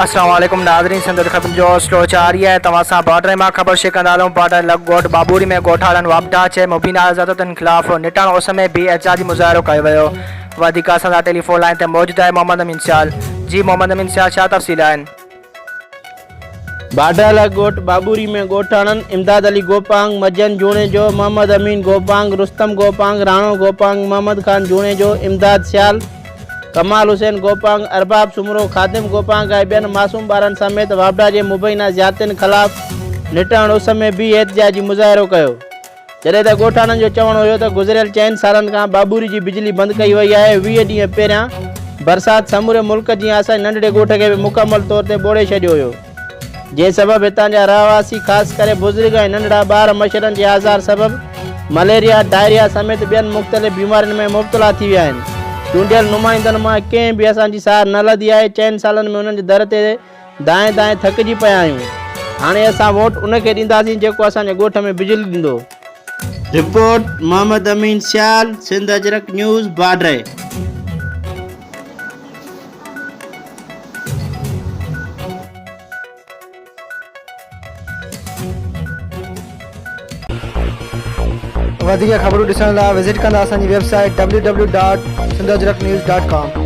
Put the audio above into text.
अस्सलाम वालेकुम नाज़रीन, सिंध ख़बर जो स्लो जारी है। तवासा बॉर्डर में खबर शिकंदालों बॉर्डर लग गोट बाबूरी में गोठाड़न वापडा चे मुबीना आज़ादतन खिलाफ निटाण उस में भी एहतजाजी मुज़ाहिरो कयो वियो। वधीक असां टेलीफोन लाइन ते मौजूद है मोहम्मद अमीन सियाल। जी मोहम्मद अमीन सियाल, छा तफ़सील आहिनि? बाडाला गोट बाबूरी में गोठाणन इमदाद अली गोपांग, मजन जूणे जो, मोहम्मद अमीन गोपांग, रुस्तम गोपांग, राणो गोपांग, मोहम्मद खान जूणे जो, इमदाद सियाल, कमाल हुसैन गोपांग, अरबाब सुमरो, खादिम गोपांग ऐं ॿियनि मासूम ॿारनि समेत वापडा जे मुबैना ज़ियादतियुनि ख़िलाफ़ निटाण उस में बि एहतजाजी मुज़ाहिरो कयो। जॾहिं त ॻोठाणनि जो चवणु हुयो त गुज़िरियल 4 सालनि खां बाबूरी जी बिजली बंदि कई वई आहे। 20 ॾींहं पहिरियां बरसाति समूरे मुल्क जी असांजे नंढड़े ॻोठ खे बि मुकमल तौर ते ॿोड़े छॾियो हुयो, जंहिं सबबि हितां जा रहवासी ख़ासि करे बुज़ुर्ग ऐं नंढड़ा ॿार मच्छरनि जे आज़ार सबबि मलेरिया, डायरिया समेत ॿियनि मुख़्तलिफ़ बीमारियुनि में मुब्तला थी विया आहिनि। चूंडियल नुमाइंदनि मां कंहिं बि असांजी सार न लधी आहे। 4 सालनि में उन्हनि जे दर ते दाएं दाएं थकिजी पिया आहियूं। हाणे असां वोट उनखे ॾींदासीं जेको असांजे ॻोठ में बिजली ॾींदो। रिपोर्ट मोहम्मद अमीन सियाल, सिंध अजरक न्यूज़, बाडरे। वधीक ख़बरूं ॾिसण लाइ विज़िट कंदा असांजी वेबसाइट www.sindhajraknews.com।